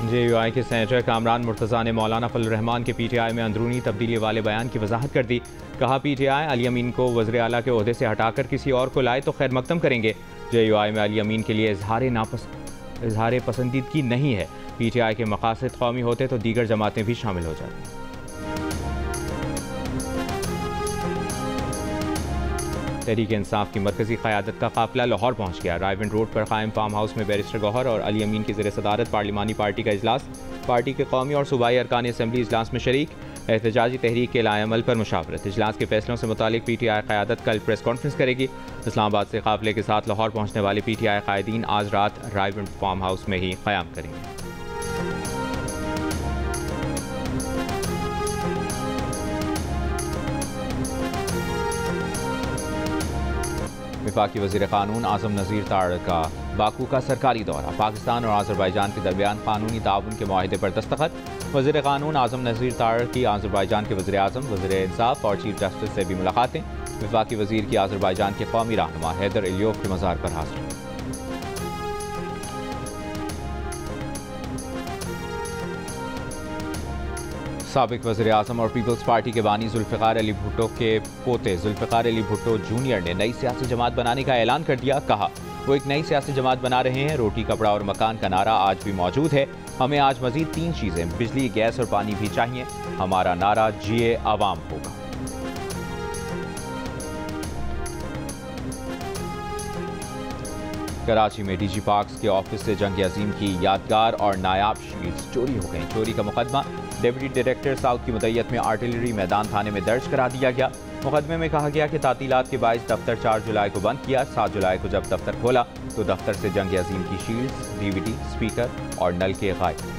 JUI के senator Kamran Murtaza ने मौलाना फजल रहमान के PTI में अंदरूनी तब्दीली वाले बयान की वजाहत कर दी। कहा PTI अली अमीन को वज़ीर आला के ओहदे से हटाकर किसी और को लाए तो खैर मकदम करेंगे। JUI में अली अमीन के लिए इजहार पसंदीदगी नहीं है। PTI के मकासद कौमी होते तो दीगर जमातें भी शामिल हो जाती। तहरीक इंसाफ की मरकजी क़यादत का काफिला लाहौर पहुँच गया। रायविंड रोड पर कायम फार्म हाउस में बैरिस्टर गौहर और अली अमीन की ज़ेर सदारत पार्लिमानी पार्टी का इजलास। पार्टी के कौमी और सूबाई अरकान असम्बली इजलास में शरीक। एहतजाजी तहरीक के लाएअमल पर मुशावरत। इजलास के फैसलों से मुतालिक PTI क़यादत कल प्रेस कॉन्फ्रेंस करेगी। इस्लामाबाद से काफिले के साथ लाहौर पहुँचने वाले PTI कायदीन आज रात रायविंड फार्म हाउस में ही क़याम करेंगे। वफाकी वज़ीर क़ानून आज़म नज़ीर ताड़ का बाकू का सरकारी दौरा। पाकिस्तान और आज़रबाईजान के दरमियान कानूनी ताउन के मुआहिदे पर दस्तखत। वज़ीर क़ानून आज़म नज़ीर ताड़ की आज़रबाईजान के वज़ीर आज़म, वज़ीर इंसाफ और चीफ जस्टिस से भी मुलाकातें। वफाकी वज़ीर की आज़रबाईजान के कौमी रहनुमा हैदर इलियोव के मज़ार पर हाज़िरी। साबिक वज़ीर आज़म और पीपल्स पार्टी के बानी जुल्फ़िकार अली भुट्टो के पोते जुल्फ़िकार अली भुट्टो जूनियर ने नई सियासी जमात बनाने का ऐलान कर दिया। कहा वो एक नई सियासी जमात बना रहे हैं। रोटी कपड़ा और मकान का नारा आज भी मौजूद है। हमें आज मजीद 3 चीज़ें बिजली, गैस और पानी भी चाहिए। हमारा नारा जिए आवाम होगा। कराची में DG पार्क्स के ऑफिस से जंग अजीम की यादगार और नायाब शील्ड्स चोरी हो गई। चोरी का मुकदमा डिप्टी डायरेक्टर साउथ की मुद्दत में आर्टिलरी मैदान थाने में दर्ज करा दिया गया। मुकदमे में कहा गया कि तातीलात के बाइस दफ्तर 4 जुलाई को बंद किया। 7 जुलाई को जब दफ्तर खोला तो दफ्तर से जंग अजीम की शील्ड्स, DVD, स्पीकर और नल के गायब।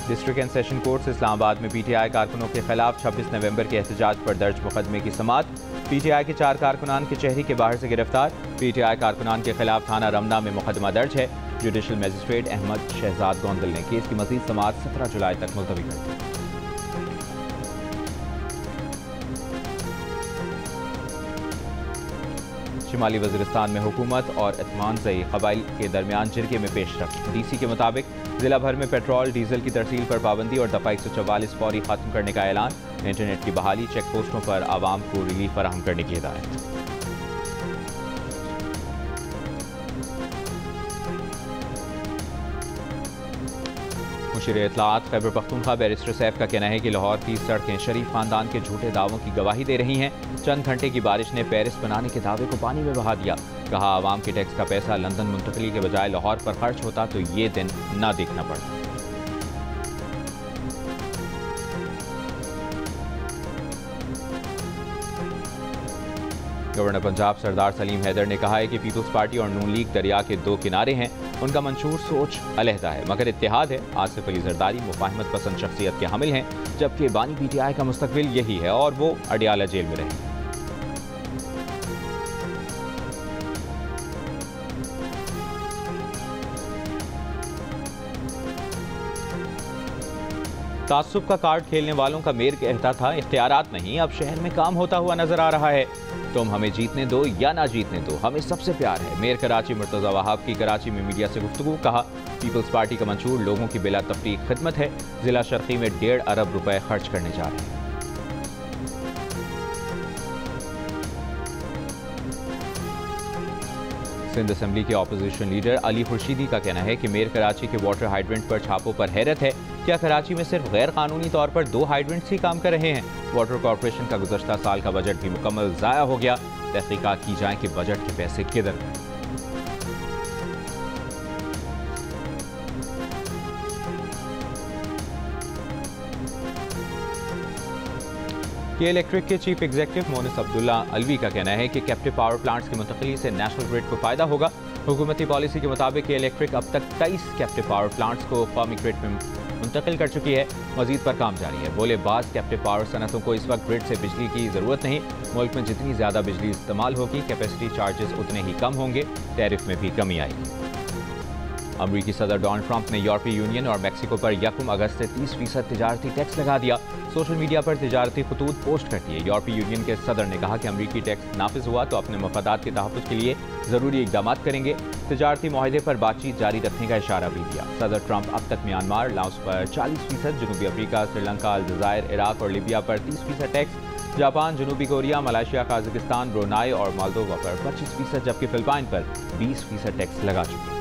District and session court Islamabad में PTI कारकुनों के खिलाफ 26 नवंबर के एहतजाज पर दर्ज मुकदमे की समाअत। PTI के 4 कारकुनान के चेहरी के बाहर से गिरफ्तार। PTI कारकुनान के खिलाफ थाना रमना में मुकदमा दर्ज है। जुडिशल मजिस्ट्रेट अहमद शहजाद गोंदल ने केस की मजीद समाअत 17 जुलाई तक मुलतवी कर दी। शिमाली वज़ीरिस्तान में हुकूमत और इत्मीनान-ज़ई क़बाइल के दरमियान जिरगे में पेशरफ्त। DC के मुताबिक जिला भर में पेट्रोल डीजल की तरसील पर पाबंदी और दफ़ा 144 फौरी खत्म करने का ऐलान। इंटरनेट की बहाली, चेक पोस्टों पर आवाम को रिलीफ फराहम करने की हिदायत। मुशीर इत्तलाआत खैबर पख्तूनख्वा बैरिस्टर सैफ का कहना है कि लाहौर की सड़कें शरीफ खानदान के झूठे दावों की गवाही दे रही हैं। चंद घंटे की बारिश ने पेरिस बनाने के दावे को पानी में बहा दिया। कहा आवाम के टैक्स का पैसा लंदन मुंतकली के बजाय लाहौर पर खर्च होता तो ये दिन ना देखना पड़ता। गवर्नर पंजाब सरदार सलीम हैदर ने कहा है कि पीपल्स पार्टी और नून लीग दरिया के 2 किनारे हैं। उनका मंशूर सोच अलहदा है मगर इत्तेहाद है। आसिफ अली जरदारी मुफाहमत पसंद शख्सियत के हामिल हैं, जबकि बानी PTI का मुस्तकबिल यही है और वो अडियाला जेल में रहेंगे। तासुब का कार्ड खेलने वालों का मेयर कहता था इख्तियारात नहीं, अब शहर में काम होता हुआ नजर आ रहा है। तुम हमें जीतने दो या ना जीतने दो, हमें सबसे प्यार है। मेयर कराची मुर्तज़ा वहाब की कराची में मीडिया से गुफ्तगू। कहा पीपल्स पार्टी का मंशूर लोगों की बिला तफरीक खिदमत है। जिला शर्की में 1.5 अरब रुपए खर्च करने जा रहे हैं। सिंध असम्बली के अपोजिशन लीडर अली खुर्शीदी का कहना है कि मेयर कराची के वाटर हाइड्रेंट पर छापों पर हैरत है। क्या कराची में सिर्फ गैर कानूनी तौर पर 2 हाइड्रेंट्स ही काम कर रहे हैं? वाटर कॉरपोरेशन का गुज़श्ता साल का बजट भी मुकम्मल ज़ाया हो गया। तहकीकात की जाए कि बजट के पैसे किधर गए। के इलेक्ट्रिक के चीफ एग्जीक्यूटिव मोनिस अब्दुल्ला अलवी का कहना है कि कैप्टिव पावर प्लांट्स की मुंतकली से नेशनल ग्रिड को फायदा होगा। हुकूमती पॉलिसी के मुताबिक के इलेक्ट्रिक अब तक 23 कैप्टिव पावर प्लांट्स को कौमी ग्रिड में मुंतकिल कर चुकी है। मजीद पर काम जारी है। बोले बाज़ कैप्टिव पावर सनतों को इस वक्त ग्रिड से बिजली की ज़रूरत नहीं। मुल्क में जितनी ज़्यादा बिजली इस्तेमाल होगी कैपेसिटी चार्जेस उतने ही कम होंगे, टैरिफ में भी कमी आएगी। अमरीकी सदर डोनाल्ड ट्रंप ने यूरोपीय यूनियन और मैक्सिको पर 1 अगस्त से 30% तिजारती टैक्स लगा दिया। सोशल मीडिया पर तिजारती खतूत पोस्ट करती है। यूरोपीय यूनियन के सदर ने कहा कि अमरीकी टैक्स नाफिज हुआ तो अपने मफादात के तहफ़्फ़ुज़ के लिए ज़रूरी इक़दाम करेंगे। तिजारती माहदे पर बातचीत जारी रखने का इशारा भी दिया। सदर ट्रंप अब तक म्यांमार, लाओस पर 40%, जनूबी अफ्रीका, श्रीलंका, अलजायर, इराक और लीबिया पर 30% टैक्स, जापान, जनूबी कोरिया, मलेशिया, कजाकिस्तान, ब्रुनाई और मोल्दोवा पर 25%, जबकि फिलिपाइन पर 20% टैक्स लगा चुके हैं।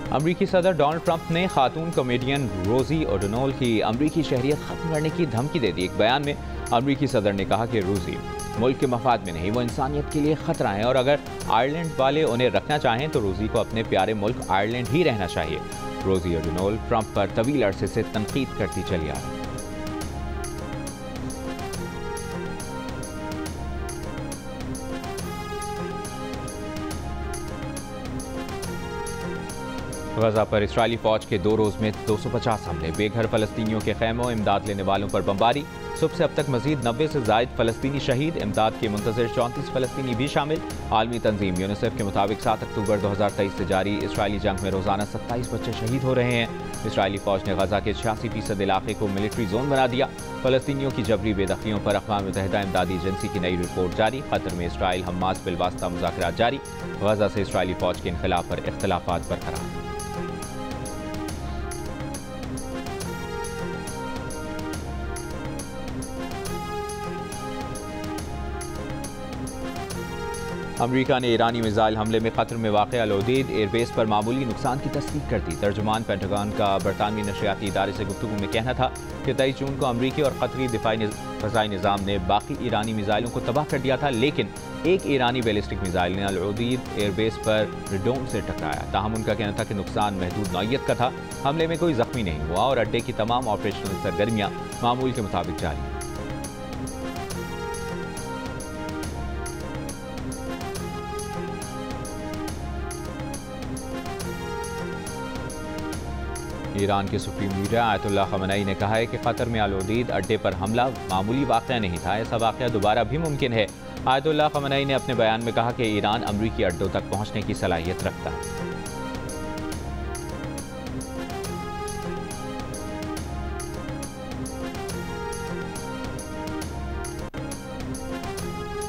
अमरीकी सदर डोनाल्ड ट्रंप ने खातून कॉमेडियन रोजी ओडोनोल की अमरीकी शहरियत खत्म करने की धमकी दे दी। एक बयान में अमरीकी सदर ने कहा कि रोजी मुल्क के मफाद में नहीं, वो इंसानियत के लिए खतरा है और अगर आयरलैंड वाले उन्हें रखना चाहें तो रोजी को अपने प्यारे मुल्क आयरलैंड ही रहना चाहिए। रोजी ओडोनोल ट्रंप पर तवील अरसे से तनकीद करती चली आ रही। गजा पर इसराइली फौज के 2 रोज़ में 250 हमले, बेघर फलस्तीनियों के खैमों, इमदाद लेने वालों पर बमबारी। सुबह से अब तक मजीद 90 से जायद फलस्तीनी शहीद, इमदाद के मुंतज़िर 34 फलस्तीनी भी शामिल। आलमी तंजीम यूनिसेफ के मुताबिक 7 अक्टूबर 2023 से जारी इसराइली जंग में रोज़ाना 27 बच्चे शहीद हो रहे हैं। इसराइली फौज ने गजा के 86% इलाके को मिलिट्री जोन बना दिया। फलस्तीनियों की जबरी बेदखलियों पर अक़वाम मुत्तहिदा इमदादी एजेंसी की नई रिपोर्ट जारी। कतर में इसराइल हमास बिलवास्ता मुज़ाकरात जारी। गजा से इसराइली फौज के इनखिला पर इख्तिलाफात बरकरार। अमरीका ने ईरानी मिसाइल हमले में कतर में वाक़ अल-उदैद एयरबेस पर मामूली नुकसान की तस्दीक कर दी। तर्जुमान पेंटागन का बरतानवी नशरियाती इदारे से गुफ्तगू में कहना था कि 23 जून को अमरीकी और कतरी दिफाई फ़ज़ाई निज़ाम ने बाकी ईरानी मिसाइलों को तबाह कर दिया था, लेकिन एक ईरानी बैलिस्टिक मिसाइल ने अल-उदैद एयरबेस पर रेडोम से टकराया। ताहम उनका कहना था कि नुकसान महदूद नौइयत का था। हमले में कोई जख्मी नहीं हुआ और अड्डे की तमाम ऑपरेशनल सरगर्मियाँ मामूल के मुताबिक जारी हैं। ईरान के सुप्रीम लीडर आयतुल्लाह खमेनी ने कहा है कि कतर में अल-उदैद अड्डे पर हमला मामूली वाक़या नहीं था, ऐसा वाक़या दोबारा भी मुमकिन है। आयतुल्लाह खमेनी ने अपने बयान में कहा कि ईरान अमरीकी अड्डों तक पहुंचने की सलाहियत रखता है।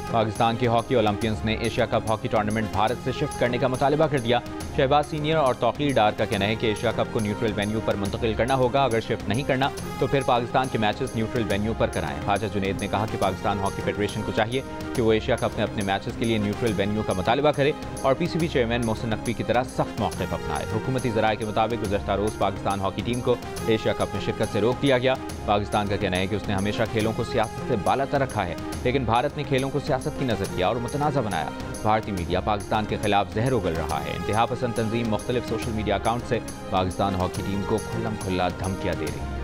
पाकिस्तान के हॉकी ओलंपियंस ने Asia cup hockey tournament Bharat से शिफ्ट करने का मुतालबा कर दिया। शहबाज सीनियर और तौकीर डार का कहना है कि एशिया कप को न्यूट्रल वेन्यू पर मुंतकिल करना होगा। अगर शिफ्ट नहीं करना तो फिर पाकिस्तान के मैचेस न्यूट्रल वेन्यू पर कराएं। ख्वाजा जुनैद ने कहा कि पाकिस्तान हॉकी फेडरेशन को चाहिए कि वो एशिया कप में अपने मैचेस के लिए न्यूट्रल वेन्यू का मुतालबा करे और पीसीबी चेयरमैन मोहसिन नकवी की तरह सख्त मौक़िफ़ अपनाए। हुकूमती ज़राए के मुताबिक गुज़श्ता रोज़ पाकिस्तान हॉकी टीम को एशिया कप में शिरकत से रोक दिया गया। पाकिस्तान का कहना है कि उसने हमेशा खेलों को सियासत से बालातर रखा है, लेकिन भारत ने खेलों को सियासत की नज़र किया और मुतनाज़ा बनाया। भारतीय मीडिया पाकिस्तान के खिलाफ जहर उगल रहा है। इंतहा पसंद तंजीम मुख्तलिफ सोशल मीडिया अकाउंट से पाकिस्तान हॉकी टीम को खुल्लम खुल्ला धमकियां दे रही है।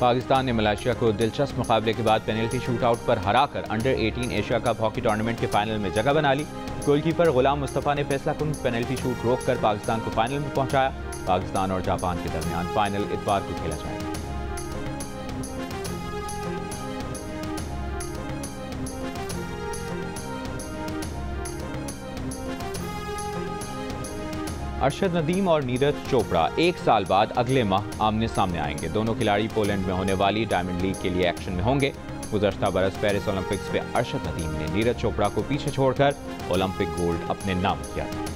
पाकिस्तान ने मलेशिया को दिलचस्प मुकाबले के बाद पेनल्टी शूटआउट पर हराकर under 18 Asia cup hockey tournament के फाइनल में जगह बना ली। गोलकीपर गुलाम मुस्तफ़ा ने फैसलाकुन पेनल्टी शूट रोककर पाकिस्तान को फाइनल में पहुंचाया। पाकिस्तान और जापान के दरमियान फाइनल इतवार को खेला जाएगा। अरशद नदीम और नीरज चोपड़ा 1 साल बाद अगले माह आमने सामने आएंगे। दोनों खिलाड़ी पोलैंड में होने वाली डायमंड लीग के लिए एक्शन में होंगे। गुज़श्ता बरस पेरिस ओलंपिक्स में अरशद नदीम ने नीरज चोपड़ा को पीछे छोड़कर ओलंपिक गोल्ड अपने नाम किया था।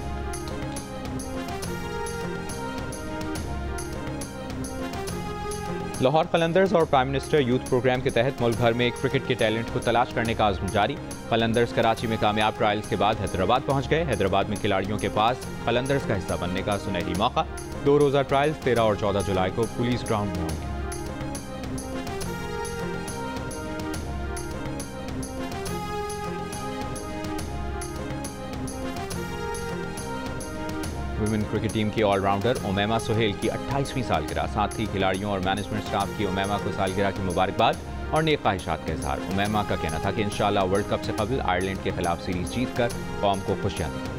लाहौर कलंदर्स और प्राइम मिनिस्टर यूथ प्रोग्राम के तहत मुल्क भर में क्रिकेट के टैलेंट को तलाश करने का आज़म जारी। कलंदर्स कराची में कामयाब ट्रायल्स के बाद हैदराबाद पहुंच गए। हैदराबाद में खिलाड़ियों के पास कलंदर्स का हिस्सा बनने का सुनहरी मौका। 2 रोज़ा ट्रायल्स 13 और 14 जुलाई को पुलिस ग्राउंड में होंगे। वुमेन क्रिकेट टीम की ऑलराउंडर उमैमा सुहेल की 28वीं सालगिरह, साथ ही खिलाड़ियों और मैनेजमेंट स्टाफ की उमैमा को सालगिरह की मुबारकबाद और नेक ख्वाहिशात का इजहार। उमैमा का कहना था कि इंशाअल्लाह वर्ल्ड कप से कबल आयरलैंड के खिलाफ सीरीज जीतकर कौम को खुशियां दें।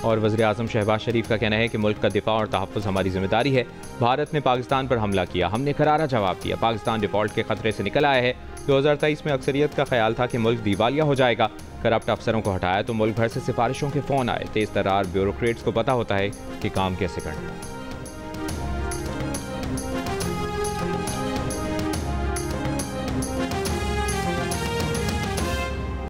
और वज़ीर-ए-आज़म शहबाज शरीफ का कहना है कि मुल्क का दिफा और तहफ़्फ़ुज़ हमारी जिम्मेदारी है। भारत ने पाकिस्तान पर हमला किया, हमने करारा जवाब दिया। पाकिस्तान डिफ़ॉल्ट के खतरे से निकल आया है। 2023 में अक्सरियत का ख्याल था कि मुल्क दिवालिया हो जाएगा। करप्ट अफसरों को हटाया तो मुल्क भर से सिफारिशों के फ़ोन आए। तेज़ तर्रार ब्यूरोक्रेट्स को पता होता है कि काम कैसे करना है।